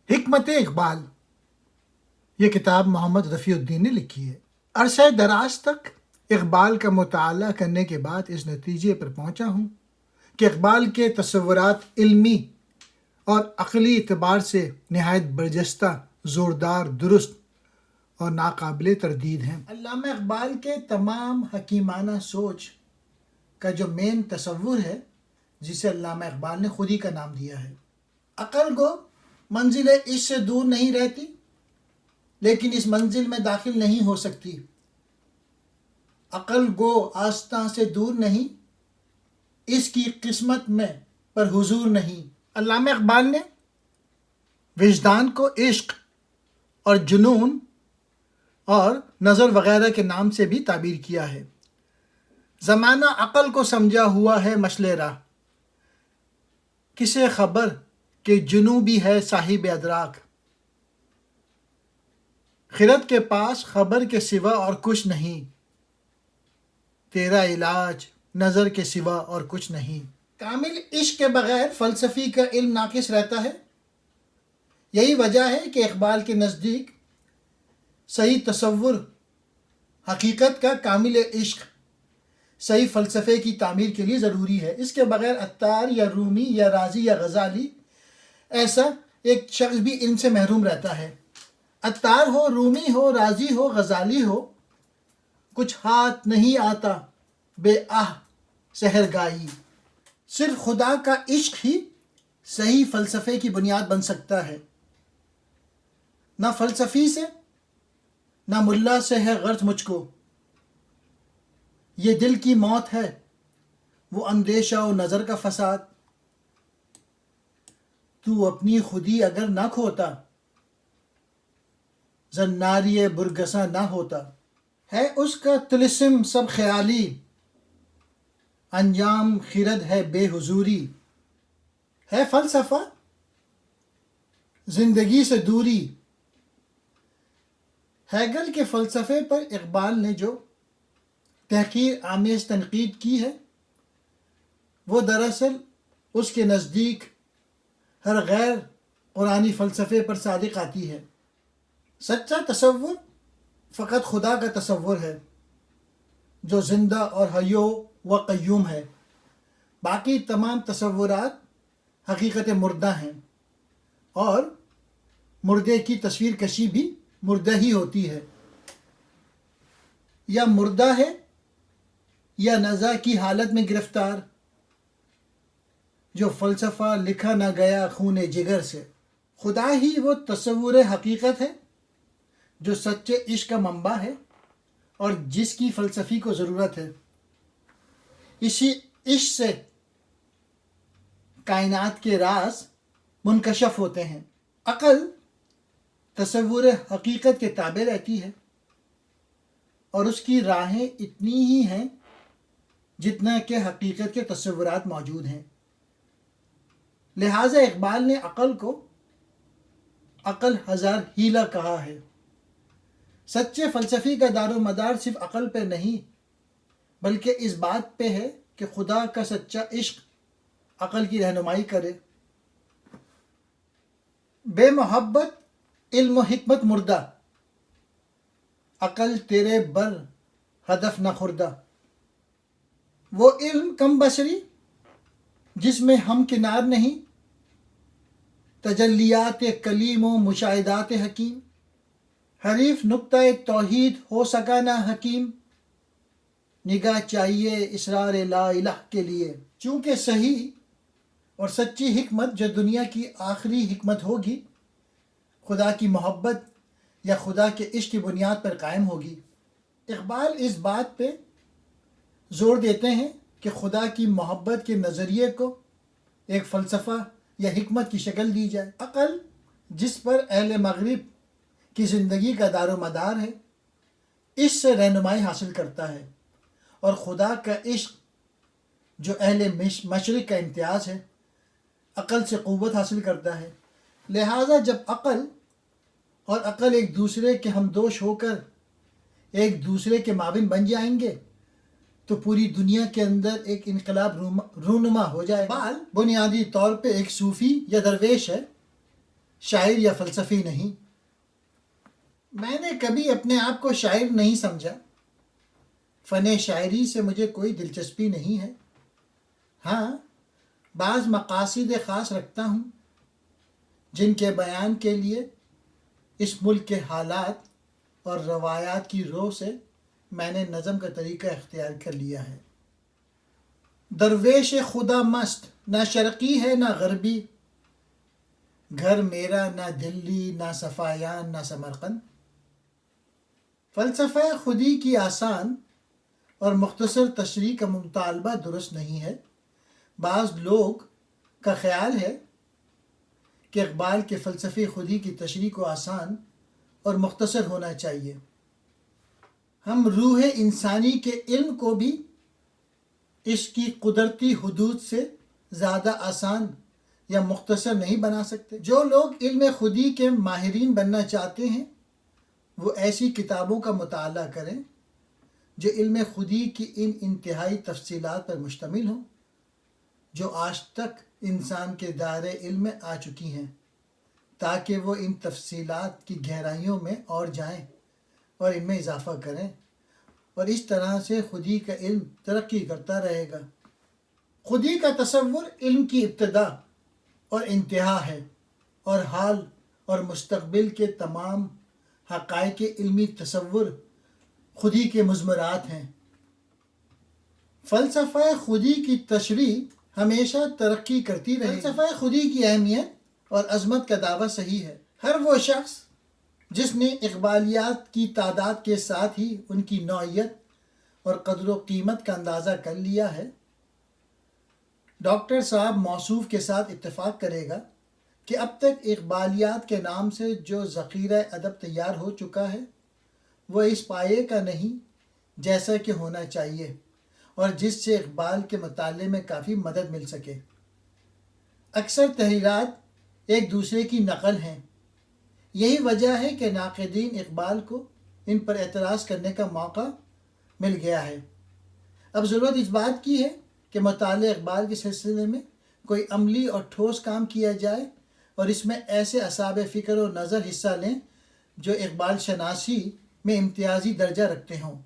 حکمت اقبال یہ کتاب محمد رفیع الدین نے لکھی ہے۔ عرصہ دراز تک اقبال کا مطالعہ کرنے کے بعد اس نتیجے پر پہنچا ہوں کہ اقبال کے تصورات علمی اور عقلی اعتبار سے نہایت برجستہ، زوردار، درست اور ناقابل تردید ہیں۔ علامہ اقبال کے تمام حکیمانہ سوچ کا جو مین تصور ہے، جسے علامہ اقبال نے خود ہی کا نام دیا ہے، عقل کو منزل عشق سے دور نہیں رہتی لیکن اس منزل میں داخل نہیں ہو سکتی۔ عقل گو آستاں سے دور نہیں، اس کی قسمت میں پر حضور نہیں۔ علامہ اقبال نے وجدان کو عشق اور جنون اور نظر وغیرہ کے نام سے بھی تعبیر کیا ہے۔ زمانہ عقل کو سمجھا ہوا ہے مشل راہ، کسے خبر کہ جنوں بھی ہے صاحب ادراک۔ خرد کے پاس خبر کے سوا اور کچھ نہیں، تیرا علاج نظر کے سوا اور کچھ نہیں۔ کامل عشق کے بغیر فلسفی کا علم ناقص رہتا ہے۔ یہی وجہ ہے کہ اقبال کے نزدیک صحیح تصور حقیقت کا کامل عشق صحیح فلسفے کی تعمیر کے لیے ضروری ہے۔ اس کے بغیر عطار یا رومی یا رازی یا غزالی ایسا ایک شخص بھی علم سے محروم رہتا ہے۔ عطار ہو، رومی ہو، رازی ہو، غزالی ہو، کچھ ہاتھ نہیں آتا بے آہ سحرگائی۔ صرف خدا کا عشق ہی صحیح فلسفے کی بنیاد بن سکتا ہے۔ نہ فلسفی سے نہ ملا سے ہے غرض مجھ کو، یہ دل کی موت ہے وہ اندیشہ و نظر کا فساد۔ تو اپنی خودی اگر نہ کھوتا، زناری برگساں نہ ہوتا۔ ہے اس کا طلسم سب خیالی، انجام خرد ہے بے حضوری۔ ہے فلسفہ زندگی سے دوری۔ ہیگل کے فلسفے پر اقبال نے جو تحقیر آمیز تنقید کی ہے، وہ دراصل اس کے نزدیک ہر غیر قرآنی فلسفے پر صادق آتی ہے۔ سچا تصور فقط خدا کا تصور ہے جو زندہ اور حی و قیوم ہے۔ باقی تمام تصورات حقیقت مردہ ہیں، اور مردے کی تصویر کشی بھی مردہ ہی ہوتی ہے۔ یا مردہ ہے یا نزا کی حالت میں گرفتار، جو فلسفہ لکھا نہ گیا خون جگر سے۔ خدا ہی وہ تصور حقیقت ہے جو سچے عشق کا منبع ہے اور جس کی فلسفی کو ضرورت ہے۔ اسی عشق سے کائنات کے راز منکشف ہوتے ہیں۔ عقل تصور حقیقت کے تابع رہتی ہے اور اس کی راہیں اتنی ہی ہیں جتنا کہ حقیقت کے تصورات موجود ہیں۔ لہٰذا اقبال نے عقل کو عقل ہزار حیلہ کہا ہے۔ سچے فلسفی کا دار و مدار صرف عقل پہ نہیں بلکہ اس بات پہ ہے کہ خدا کا سچا عشق عقل کی رہنمائی کرے۔ بے محبت علم و حکمت مردہ، عقل تیرے بر ہدف نہ خوردہ۔ وہ علم کم بصری جس میں ہم کنار نہیں، تجلیات کلیم و مشاہدات حکیم۔ حریف نقطۂ توحید ہو سکا نہ حکیم، نگاہ چاہیے اسرار لا الہ کے لیے۔ چونکہ صحیح اور سچی حکمت جو دنیا کی آخری حکمت ہوگی، خدا کی محبت یا خدا کے عشق کی بنیاد پر قائم ہوگی۔ اقبال اس بات پہ زور دیتے ہیں کہ خدا کی محبت کے نظریے کو ایک فلسفہ یا حکمت کی شکل دی جائے۔ عقل جس پر اہل مغرب کی زندگی کا دار و مدار ہے، اس سے رہنمائی حاصل کرتا ہے، اور خدا کا عشق جو اہل مشرق کا امتیاز ہے، عقل سے قوت حاصل کرتا ہے۔ لہٰذا جب عقل اور عقل ایک دوسرے کے ہمدوش ہو کر ایک دوسرے کے معاون بن جائیں گے تو پوری دنیا کے اندر ایک انقلاب رونما ہو جائے گا۔ اقبال بنیادی طور پہ ایک صوفی یا درویش ہے۔ شاعر یا فلسفی نہیں۔ میں نے کبھی اپنے آپ کو شاعر نہیں سمجھا۔ فن شاعری سے مجھے کوئی دلچسپی نہیں ہے۔ ہاں، بعض مقاصد خاص رکھتا ہوں جن کے بیان کے لیے اس ملک کے حالات اور روایات کی روح سے میں نے نظم کا طریقہ اختیار کر لیا ہے۔ درویش خدا مست، نہ شرقی ہے نہ غربی، گھر میرا نہ دلی نہ صفایان نہ سمرقند۔ فلسفہ خودی کی آسان اور مختصر تشریح کا مطالبہ درست نہیں ہے۔ بعض لوگ کا خیال ہے کہ اقبال کے فلسفہ خودی کی تشریح کو آسان اور مختصر ہونا چاہیے۔ ہم روح انسانی کے علم کو بھی اس کی قدرتی حدود سے زیادہ آسان یا مختصر نہیں بنا سکتے۔ جو لوگ علم خودی کے ماہرین بننا چاہتے ہیں وہ ایسی کتابوں کا مطالعہ کریں جو علم خودی کی ان انتہائی تفصیلات پر مشتمل ہوں جو آج تک انسان کے دائرۂ علم میں آ چکی ہیں، تاکہ وہ ان تفصیلات کی گہرائیوں میں اور جائیں اور ان میں اضافہ کریں، اور اس طرح سے خودی کا علم ترقی کرتا رہے گا۔ خودی کا تصور علم کی ابتدا اور انتہا ہے، اور حال اور مستقبل کے تمام حقائق علمی تصور خودی کے مضمرات ہیں۔ فلسفہ خودی کی تشریح ہمیشہ ترقی کرتی رہے گی۔ فلسفہ خودی کی اہمیت اور عظمت کا دعویٰ صحیح ہے۔ ہر وہ شخص جس نے اقبالیات کی تعداد کے ساتھ ہی ان کی نوعیت اور قدر و قیمت کا اندازہ کر لیا ہے، ڈاکٹر صاحب موصوف کے ساتھ اتفاق کرے گا کہ اب تک اقبالیات کے نام سے جو ذخیرہ ادب تیار ہو چکا ہے وہ اس پایے کا نہیں جیسا کہ ہونا چاہیے، اور جس سے اقبال کے مطالعے میں کافی مدد مل سکے۔ اکثر تحریرات ایک دوسرے کی نقل ہیں۔ یہی وجہ ہے کہ ناقدین اقبال کو ان پر اعتراض کرنے کا موقع مل گیا ہے۔ اب ضرورت اس بات کی ہے کہ مطالعہ اقبال کے سلسلے میں کوئی عملی اور ٹھوس کام کیا جائے، اور اس میں ایسے اصحاب فکر و نظر حصہ لیں جو اقبال شناسی میں امتیازی درجہ رکھتے ہوں۔